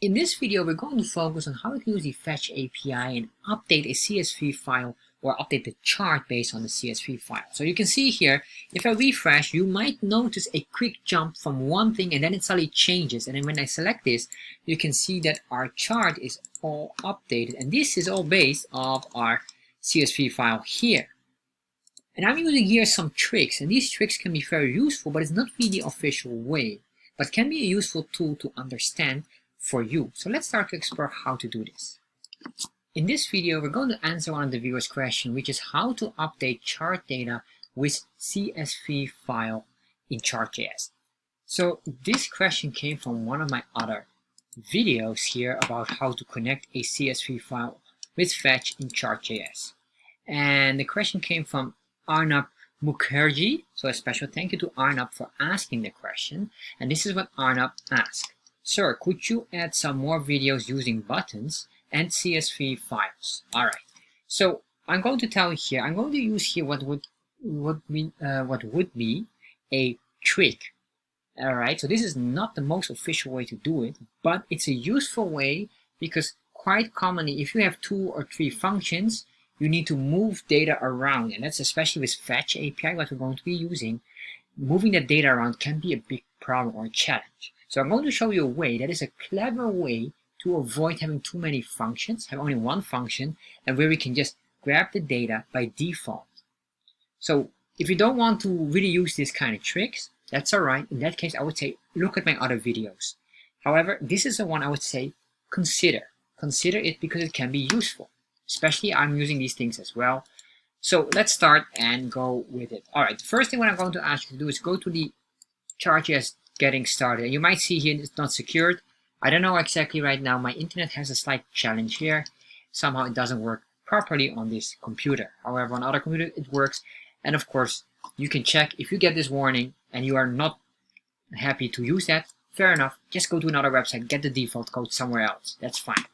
In this video, we're going to focus on how to use the Fetch API and update a CSV file or update the chart based on the CSV file. So you can see here, if I refresh, you might notice a quick jump from one thing and then it suddenly changes. And then when I select this, you can see that our chart is all updated. And this is all based off our CSV file here. And I'm using here some tricks, and these tricks can be very useful, but it's not really the official way, but can be a useful tool to understand for you. So let's start to explore how to do this. In this video, we're going to answer one of the viewers' questions, which is how to update chart data with CSV file in Chart.js. So this question came from one of my other videos here about how to connect a CSV file with Fetch in Chart.js. And the question came from Arnab Mukherjee. So a special thank you to Arnab for asking the question. And this is what Arnab asked. Sir, could you add some more videos using buttons and CSV files? All right. So I'm going to tell you here, I'm going to use here what would be a trick. All right. So this is not the most official way to do it, but it's a useful way because quite commonly, if you have 2 or 3 functions, you need to move data around, and that's especially with Fetch API, what we're going to be using. Moving that data around can be a big problem or a challenge. So I'm going to show you a way that is a clever way to avoid having too many functions, have only one function, and where we can just grab the data by default. So if you don't want to really use this kind of tricks, that's all right. In that case, I would say look at my other videos. However, this is the one I would say consider. Consider it because it can be useful. Especially I'm using these things as well. So let's start and go with it. All right, the first thing what I'm going to ask you to do is go to the Chartjs getting started. And you might see here it's not secured. I don't know exactly right now. My internet has a slight challenge here. Somehow it doesn't work properly on this computer. However, on other computer it works. And of course, you can check if you get this warning and you are not happy to use that. Fair enough. Just go to another website, get the default code somewhere else. That's fine.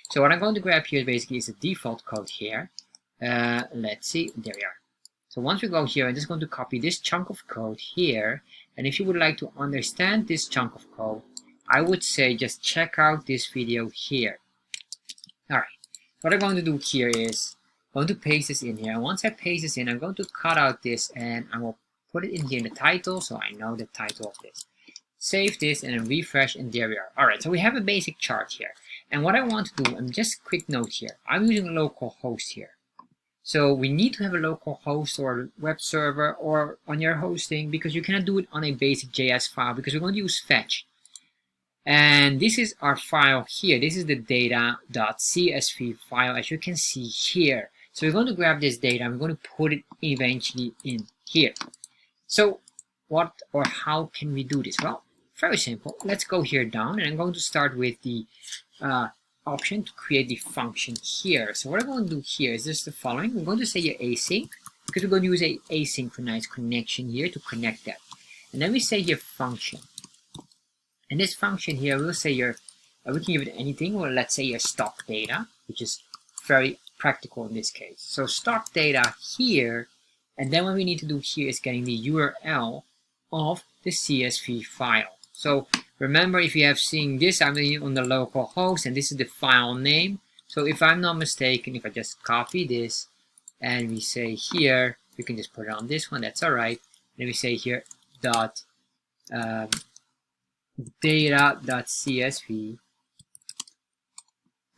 So what I'm going to grab here basically is the default code here. Let's see, there we are. So once we go here, I'm just going to copy this chunk of code here. And if you would like to understand this chunk of code, I would say just check out this video here. All right, what I'm going to do here is I'm going to paste this in here. And once I paste this in, I'm going to cut out this and I will put it in here in the title so I know the title of this. Save this and then refresh, and there we are. All right, so we have a basic chart here. And what I want to do, and just a quick note here, I'm using a local host here. So we need to have a local host or web server or on your hosting because you cannot do it on a basic JS file because we're going to use Fetch. And this is our file here. This is the data.csv file, as you can see here. So we're going to grab this data and we're going to put it eventually in here. So what or how can we do this? Well, very simple. Let's go here down, and I'm going to start with the option to create the function here. So what I'm going to do here is just the following. We're going to say here async because we're going to use a asynchronous connection here to connect that. And then we say here function. And this function here, we'll say here, we can give it anything. Well, let's say your stock data, which is very practical in this case. So stock data here, and then what we need to do here is getting the URL of the CSV file. So remember, if you have seen this, I'm on the local host, and this is the file name. So if I'm not mistaken, if I just copy this, and we say here, we can just put it on this one, that's all right. Then we say here dot data.csv.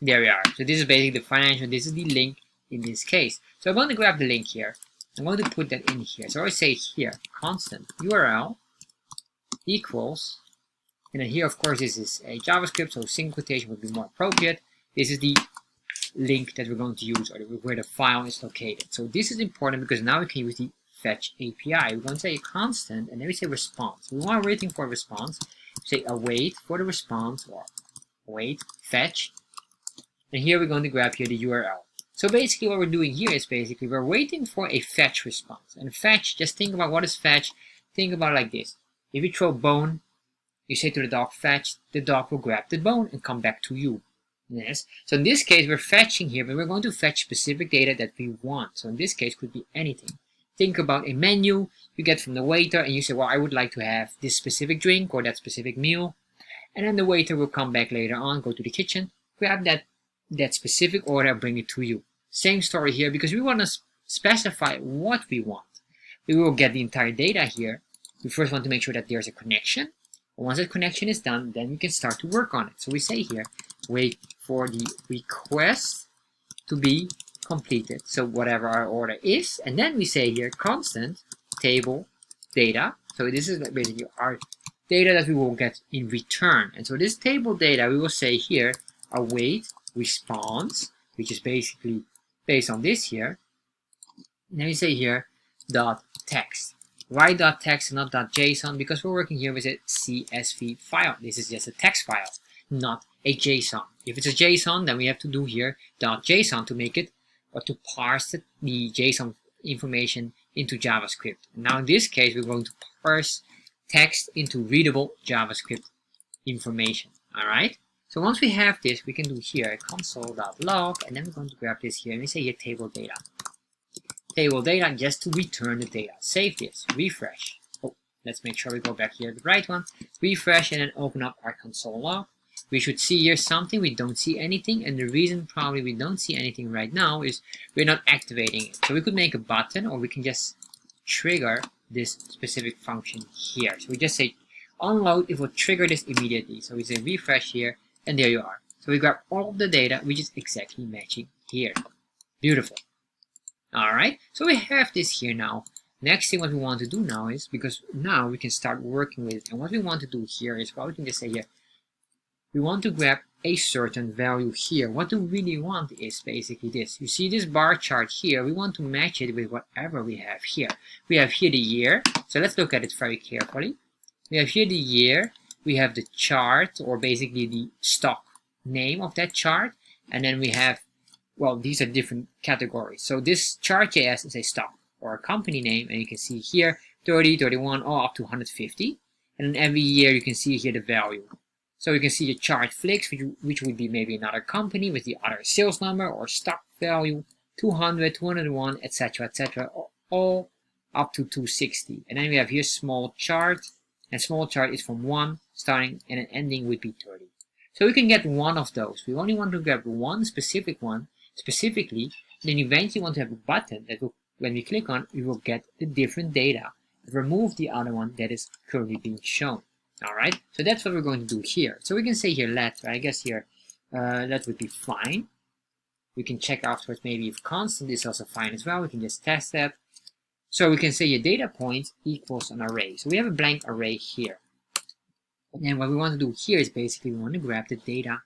There we are. So this is basically the financial, this is the link in this case. So I'm going to grab the link here. I'm going to put that in here. So I say here, constant URL equals, and then here, of course, this is a JavaScript, so single quotation would be more appropriate. This is the link that we're going to use, or where the file is located. So this is important because now we can use the Fetch API. We're going to say a constant, and then we say response. We want waiting for a response. We say await for the response, or await fetch. And here we're going to grab here the URL. So basically what we're doing here is basically we're waiting for a fetch response. And fetch, just think about what is fetch. Think about it like this. If you throw bone, you say to the dog fetch, the dog will grab the bone and come back to you. Yes. So in this case, we're fetching here, but we're going to fetch specific data that we want. So in this case, could be anything. Think about a menu you get from the waiter, and you say, well, I would like to have this specific drink or that specific meal. and then the waiter will come back later on, go to the kitchen, grab that specific order, bring it to you. Same story here, because we want to specify what we want. We will get the entire data here. We first want to make sure that there's a connection. Once that connection is done, then we can start to work on it. So we say here, wait for the request to be completed. So whatever our order is, and then we say here constant table data. So this is basically our data that we will get in return. And so this table data, we will say here await response, which is basically based on this here. And then we say here dot text. Why dot text and not dot JSON? Because we're working here with a CSV file. This is just a text file, not a JSON. If it's a JSON, then we have to do here dot JSON to make it, or to parse the JSON information into JavaScript. Now in this case, we're going to parse text into readable JavaScript information. All right. So once we have this, we can do here console.log, and then we're going to grab this here and we say here table data. Table data just to return the data. Save this, refresh. Oh, let's make sure we go back here to the right one. Refresh and then open up our console log. We should see here something. We don't see anything, and the reason probably we don't see anything right now is we're not activating it. So we could make a button, or we can just trigger this specific function here. So we just say unload, it will trigger this immediately. So we say refresh here, and there you are. So we grab all of the data, which is exactly matching here. Beautiful. Alright, so we have this here now. Next thing what we want to do now is, because now we can start working with it, and what we want to do here is, well, we can just say here, we want to grab a certain value here. What we really want is basically this. You see this bar chart here, we want to match it with whatever we have here. We have here the year, so let's look at it very carefully. We have here the year, we have the chart, or basically the stock name of that chart, and then we have, well, these are different categories. So this Chart.js is a stock or a company name, and you can see here 30, 31, or up to 150. And then every year you can see here the value. So you can see the chart flicks, which would be maybe another company with the other sales number or stock value, 200, 201, etc., etc., all up to 260. And then we have here small chart, and small chart is from 1 starting and an ending would be 30. So we can get one of those. We only want to grab one specific one specifically, then eventually want to have a button that will, when we click on, we will get the different data, remove the other one that is currently being shown. All right, so that's what we're going to do here. So we can say here let, I guess here that would be fine. We can check afterwards maybe if constant is also fine as well. We can just test that. So we can say your data point equals an array. So we have a blank array here. And what we want to do here is basically we want to grab the data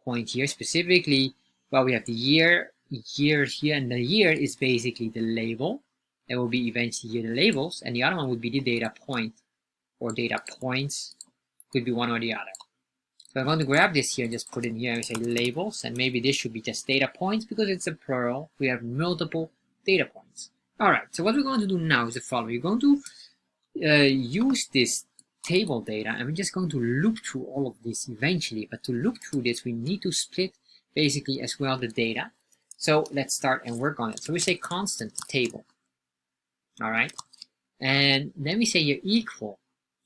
point here specifically. Well, we have the year here, and the year is basically the label. There will be eventually here the labels, and the other one would be the data point, or data points, could be one or the other. So I'm going to grab this here and just put in here and say labels, and maybe this should be just data points because it's a plural. We have multiple data points. Alright, so what we're going to do now is the following. We're going to use this table data, and we're just going to loop through all of this eventually. But to loop through this, we need to split basically as well the data. So let's start and work on it. So we say constant table. Alright, and then we say here equal.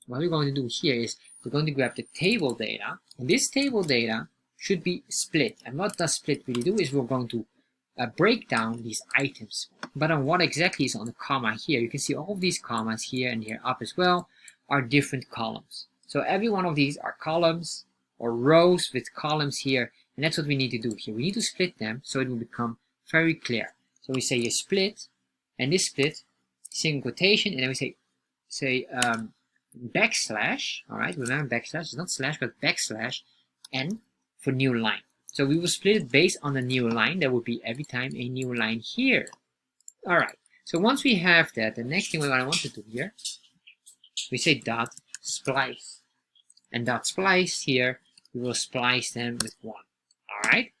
What we're going to do here is we're going to grab the table data, and this table data should be split. And what does split really do is we're going to break down these items. But on what exactly is on the comma here, you can see all of these commas here and here up as well are different columns. So every one of these are columns or rows with columns here, and that's what we need to do here. We need to split them so it will become very clear. So we say you split, and this split, single quotation, and then we say backslash. All right, remember backslash is not slash but backslash n for new line. So we will split it based on the new line. That would be every time a new line here. All right, so once we have that, the next thing we want to do here, we say dot splice, and dot splice here we will splice them with 1. All right,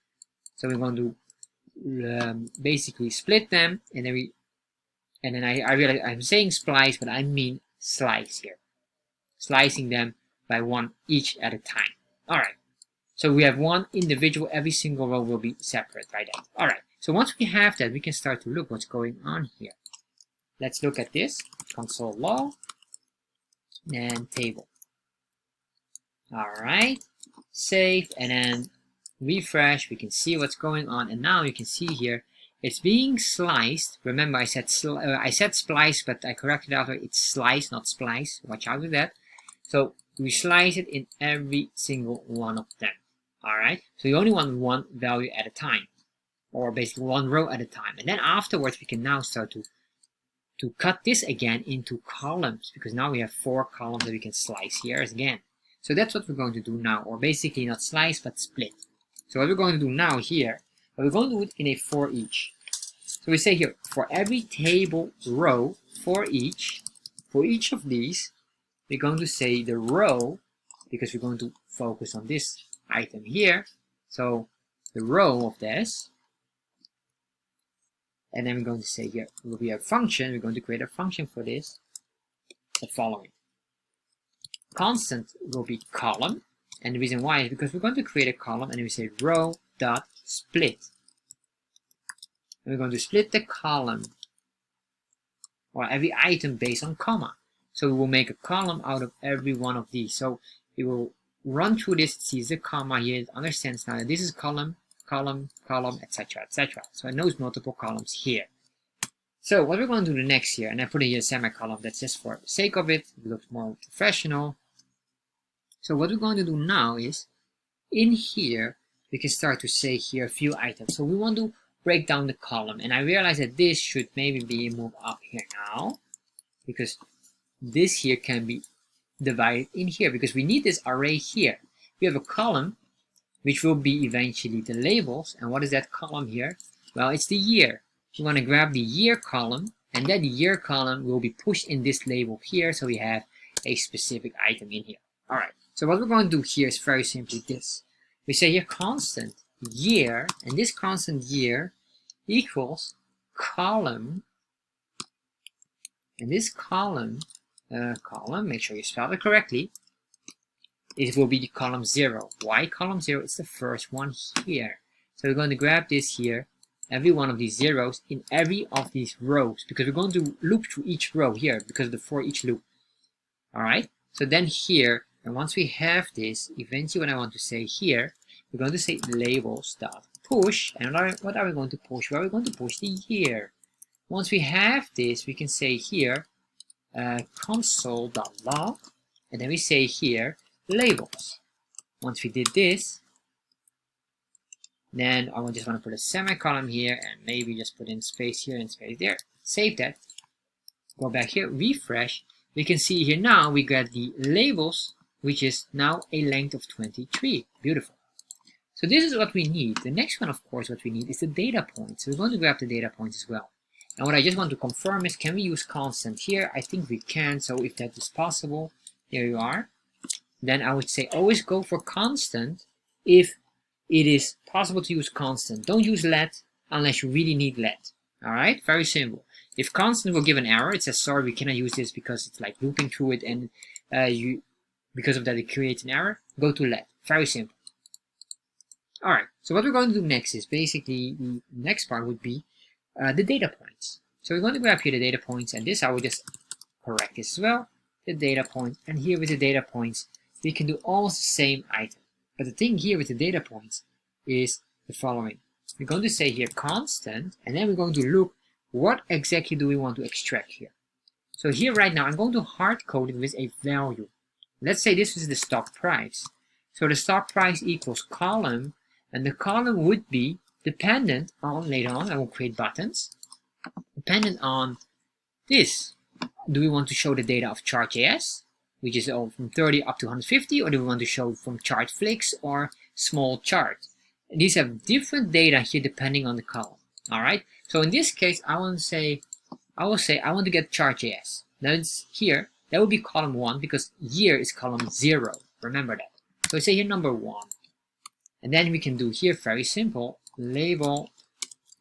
so we're going to basically split them, and then I realize I'm saying splice, but I mean slice here, slicing them by 1 each at a time. All right, so we have 1 individual, every single row will be separate by that. All right, so once we have that, we can start to look what's going on here. Let's look at this console log and table. All right, save, and then refresh. We can see what's going on, and now you can see here it's being sliced. Remember, I said splice, but I corrected after. It's slice, not splice. Watch out with that. So we slice it in every single one of them. All right. So you only want one value at a time, or basically one row at a time. And then afterwards, we can now start to cut this again into columns, because now we have 4 columns that we can slice here again. So that's what we're going to do now, or basically not slice but split. So what we're going to do now here, we're going to do it in a for each. So we say here, for every table row, for each of these, we're going to say the row, because we're going to focus on this item here. So the row of this, and then we're going to say here will be a function. We're going to create a function for this, the following. Constant will be column, and the reason why is because we're going to create a column, and we say row dot split. And we're going to split the column, or every item based on comma. So we will make a column out of every one of these. So it will run through this, sees the comma here, it understands now that this is column, column, column, etc., etc. So it knows multiple columns here. So what we're going to do the next here, and I put in here a semicolon, that's just for the sake of it. It looks more professional. So what we're going to do now is, in here, we can start to say here a few items. So we want to break down the column, and I realize that this should maybe be moved up here now, because this here can be divided in here, because we need this array here. We have a column, which will be eventually the labels, and what is that column here? Well, it's the year. We want to grab the year column, and that year column will be pushed in this label here, so we have a specific item in here. All right, so what we're going to do here is very simply this. We say here constant year, and this constant year equals column, and this column, make sure you spell it correctly, it will be the column 0. Why column 0? It's the first one here. So we're going to grab this here, every one of these zeros in every of these rows, because we're going to loop through each row here because of the for each loop. All right, so then here, and once we have this, eventually what I want to say here, we're going to say labels dot push, and what are we going to push? Well, we're going to push the year. Once we have this, we can say here console.log, and then we say here labels. Once we did this, then I just want to put a semicolon here, and maybe just put in space here and space there. Save that. Go back here, refresh. We can see here now we got the labels, which is now a length of 23. Beautiful. So this is what we need. The next one, of course, what we need is the data points. So we're going to grab the data points as well. And what I just want to confirm is, can we use constant here? I think we can. So if that is possible, here you are. Then I would say always go for constant if it is possible to use constant. Don't use let unless you really need let. All right, very simple. If constant will give an error, it says sorry, we cannot use this because it's like looping through it, and because of that it creates an error. Go to let. Very simple. All right. So what we're going to do next is basically the next part would be the data points. So we're going to grab here the data points, and this I will just correct this as well. The data points, and here with the data points, we can do almost the same item. But the thing here with the data points is the following. We're going to say here constant, and then we're going to look what exactly do we want to extract here. So here right now, I'm going to hard code it with a value. Let's say this is the stock price. So the stock price equals column, and the column would be dependent on, later on, I will create buttons, dependent on this. Do we want to show the data of Chart.js, which is all from 30 up to 150, or do we want to show from chart flicks or small chart? These have different data here depending on the column. All right. So in this case, I will say I want to get Chart.js. That's here. That would be column 1 because year is column 0. Remember that. So I say here number 1, and then we can do here very simple label,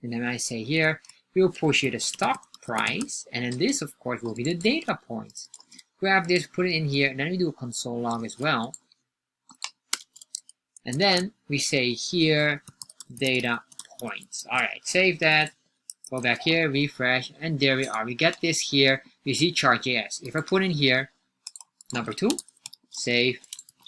and then I say here we will push here the stock price, and then this of course will be the data points. Grab this, put it in here, and then we do a console log as well. And then we say here data points. All right, save that. Go back here, refresh, and there we are. We get this here. We see Chart.js. If I put in here number 2, save,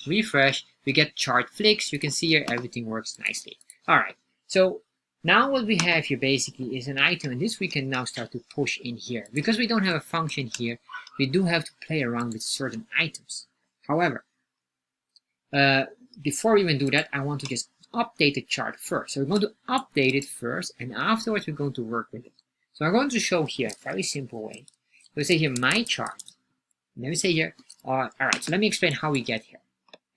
refresh, we get chart flicks. You can see here everything works nicely. Alright, so now what we have here basically is an item, and this we can now start to push in here. Because we don't have a function here, we do have to play around with certain items. However, before we even do that, I want to just update the chart first. So we're going to update it first, and afterwards we're going to work with it. So I'm going to show here a very simple way. We say here my chart, and then we say here, alright, so let me explain how we get here.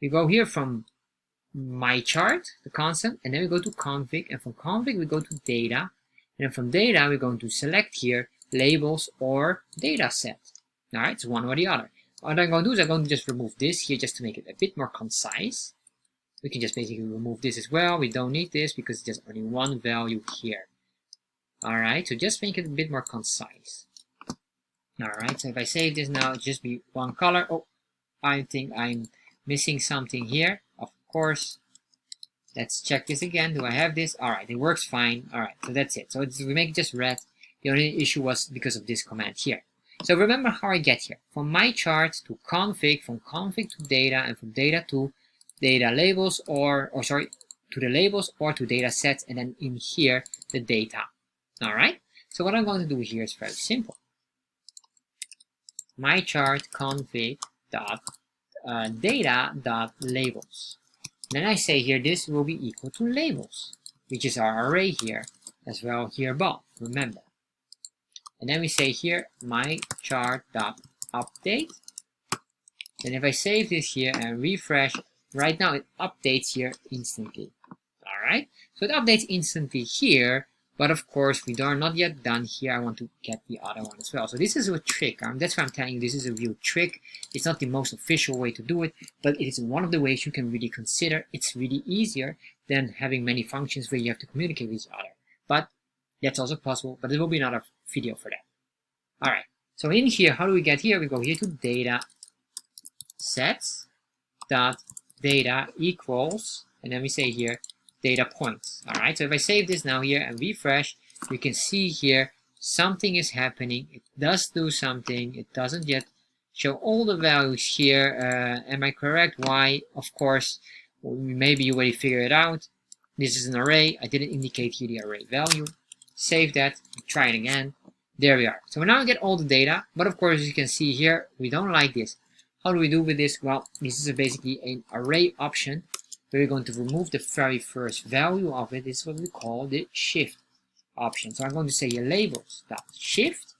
We go here from my chart, the constant, and then we go to config, and from config we go to data, and then from data we're going to select here labels or dataset. Alright, so one or the other. What I'm going to do is I'm going to just remove this here just to make it a bit more concise. We can just basically remove this as well. We don't need this because it's just only one value here. Alright, so just make it a bit more concise. Alright, so if I save this now, it'll just be one color. Oh, I think I'm missing something here. Of course. Let's check this again. Do I have this? Alright, it works fine. Alright, so that's it. So we make it just red. The only issue was because of this command here. So remember how I get here. From my chart to config, from config to data, and from data to data labels, to the labels or to data sets, and then in here, the data. Alright? So what I'm going to do here is very simple. My chart config dot data dot labels. Then I say here this will be equal to labels, which is our array here as well here above. Remember. And then we say here my chart dot update. Then if I save this here and refresh, right now it updates here instantly. Alright, so it updates instantly here, but of course we are not yet done here. I want to get the other one as well. So this is a trick. That's why I'm telling you this is a real trick. It's not the most official way to do it, but it is one of the ways you can really consider. It's really easier than having many functions where you have to communicate with each other. But that's also possible, but there will be another video for that. Alright, so in here, how do we get here? We go here to data sets dot data equals, and then we say here data points. Alright, so if I save this now here and refresh, you can see here something is happening. It does do something. It doesn't yet show all the values here. Am I correct? Why? Of course, maybe you already figured it out. This is an array. I didn't indicate here the array value. Save that, try it again. There we are. So now I get all the data, but of course, as you can see here, we don't like this. How do we do with this? Well, this is basically an array option where we're going to remove the very first value of it. This is what we call the shift option. So I'm going to say here labels dot shift,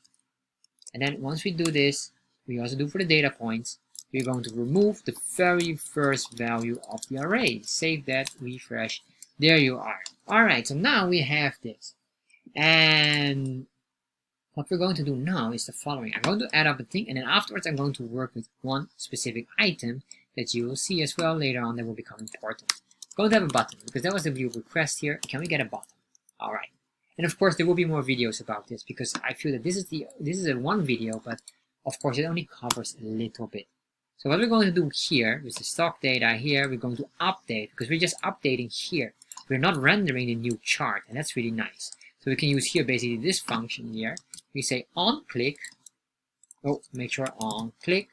and then once we do this, we also do for the data points. We're going to remove the very first value of the array. Save that, refresh. There you are. All right. So now we have this. And what we're going to do now is the following. I'm going to add up a thing, and then afterwards I'm going to work with one specific item that you will see as well later on that will become important. I'm going to have a button, because that was the view request here. Can we get a button? Alright. And of course there will be more videos about this, because I feel that this is a one video, but of course it only covers a little bit. So what we're going to do here with the stock data here, we're going to update, because we're just updating here. We're not rendering the new chart, and that's really nice. So we can use here basically this function here. We say on click, make sure on click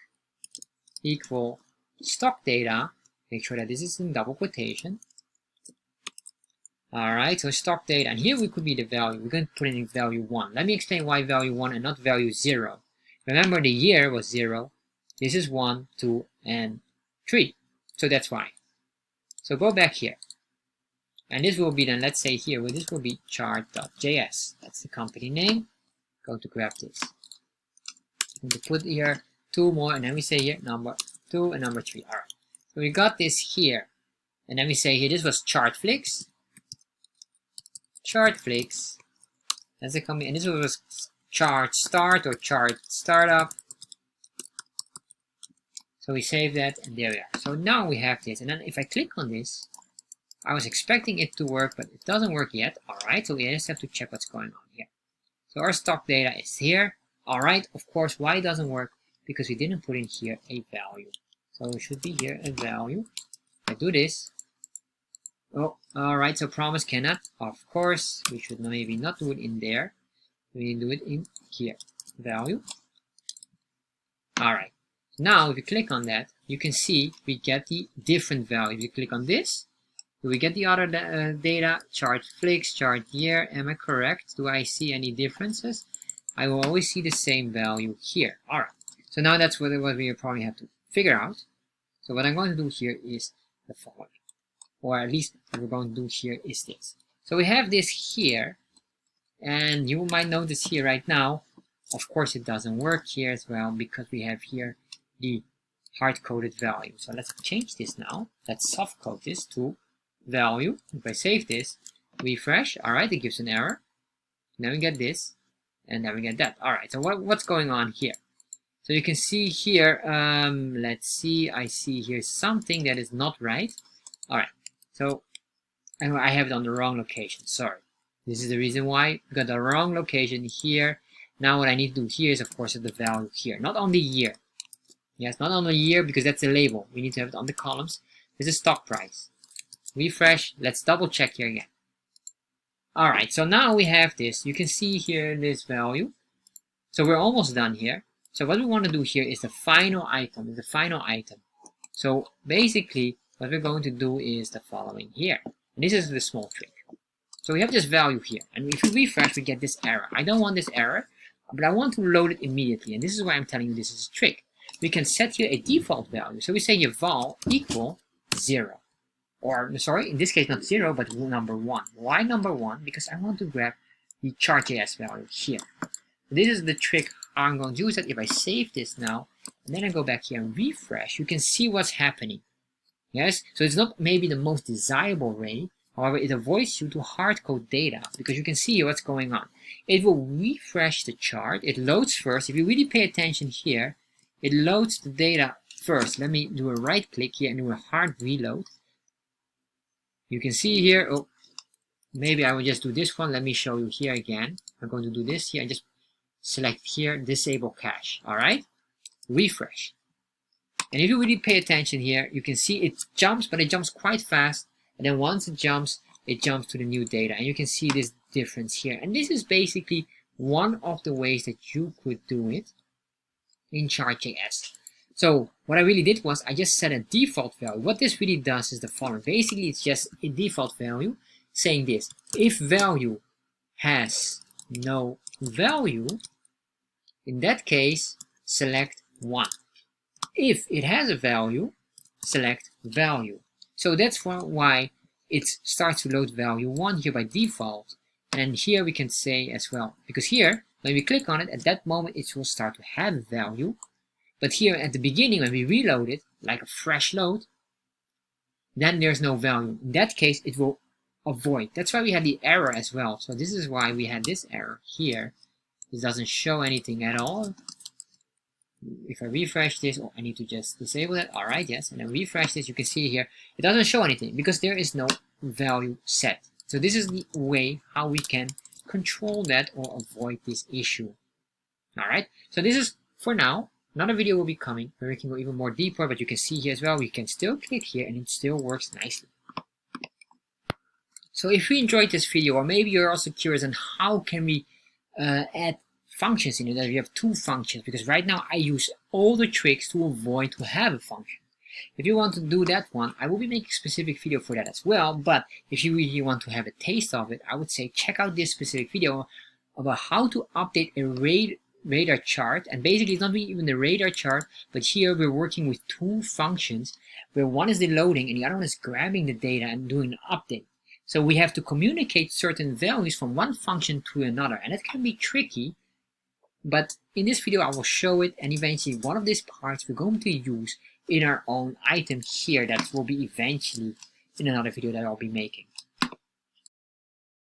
equal stock data. Make sure that this is in double quotation. Alright, so stock data, and here we could be the value. We're going to put in value 1. Let me explain why value 1 and not value 0. Remember the year was 0. This is 1, 2, and 3. So that's why. So go back here. And this will be then, let's say here, well, this will be Chart.js. That's the company name. Going to grab this. I'm going to put here 2 more, and then we say here number 2 and number 3. Alright. So we got this here. And then we say here, this was Chartflix. Chartflix. That's the company. And this was Chart Start or Chart Startup. So we save that, and there we are. So now we have this. And then if I click on this, I was expecting it to work, but it doesn't work yet. Alright, so we just have to check what's going on here. So our stock data is here. Alright, of course, why it doesn't work? Because we didn't put in here a value. So it should be here a value. If I do this. Oh, alright, so promise cannot. Of course, we should maybe not do it in there. We do it in here. Value. Alright. Now if you click on that, you can see we get the different value. If you click on this, do we get the other data? Chart flicks, chart year. Am I correct? Do I see any differences? I will always see the same value here. Alright, so now that's what we probably have to figure out. So what I'm going to do here is the following, or at least what we're going to do here is this. So we have this here, and you might notice here right now, of course it doesn't work here as well because we have here the hard-coded value. So let's change this now. Let's soft-code this to value. If I save this, refresh, alright, it gives an error. Now we get this, and then we get that. Alright, so what's going on here? So you can see here, let's see, I see here something that is not right. Alright, so I have it on the wrong location, sorry. This is the reason why we got the wrong location here. Now what I need to do here is, of course, the value here, not on the year. Yes, not on the year because that's the label. We need to have it on the columns. This is stock price. Refresh, let's double check here again. Alright, so now we have this. You can see here this value. So we're almost done here. So what we want to do here is the final item, So basically, what we're going to do is the following here. And this is the small trick. So we have this value here. And if we refresh, we get this error. I don't want this error, but I want to load it immediately. And this is why I'm telling you this is a trick. We can set here a default value. So we say eval equal 0. Or, sorry, in this case not 0, but number 1. Why number 1? Because I want to grab the Chart.js value here. This is the trick how I'm going to use it. If I save this now, and then I go back here and refresh, you can see what's happening. Yes, so it's not maybe the most desirable way, however, it avoids you to hard-code data, because you can see what's going on. It will refresh the chart, it loads first. If you really pay attention here, it loads the data first. Let me do a right click here and do a hard reload. You can see here, oh, maybe I will just do this one. Let me show you here again. I'm going to do this here and just select here, disable cache. Alright, refresh. And if you really pay attention here, you can see it jumps, but it jumps quite fast. And then once it jumps to the new data. And you can see this difference here. And this is basically one of the ways that you could do it in Chart.js. So what I really did was I just set a default value. What this really does is the following. Basically, it's just a default value saying this. If value has no value, in that case, select 1. If it has a value, select value. So that's why it starts to load value 1 here by default. And here we can say as well, because here, when we click on it, at that moment it will start to have value. But here at the beginning, when we reload it, like a fresh load, then there's no value. In that case, it will avoid. That's why we had the error as well. So this is why we had this error here. This doesn't show anything at all. If I refresh this, oh, I need to just disable that. Alright, yes, and then refresh this, you can see here, it doesn't show anything because there is no value set. So this is the way how we can control that or avoid this issue. Alright, so this is for now. Another video will be coming where we can go even more deeper, but you can see here as well, we can still click here and it still works nicely. So if you enjoyed this video, or maybe you're also curious on how can we add functions in it, that we have 2 functions, because right now I use all the tricks to avoid to have a function. If you want to do that one, I will be making a specific video for that as well, but if you really want to have a taste of it, I would say check out this specific video about how to update a radar chart. And basically it's not even the radar chart, but here we're working with 2 functions, where one is the loading and the other one is grabbing the data and doing an update. So we have to communicate certain values from one function to another, and it can be tricky. But in this video I will show it, and eventually one of these parts we're going to use in our own item here that will be eventually in another video that I'll be making.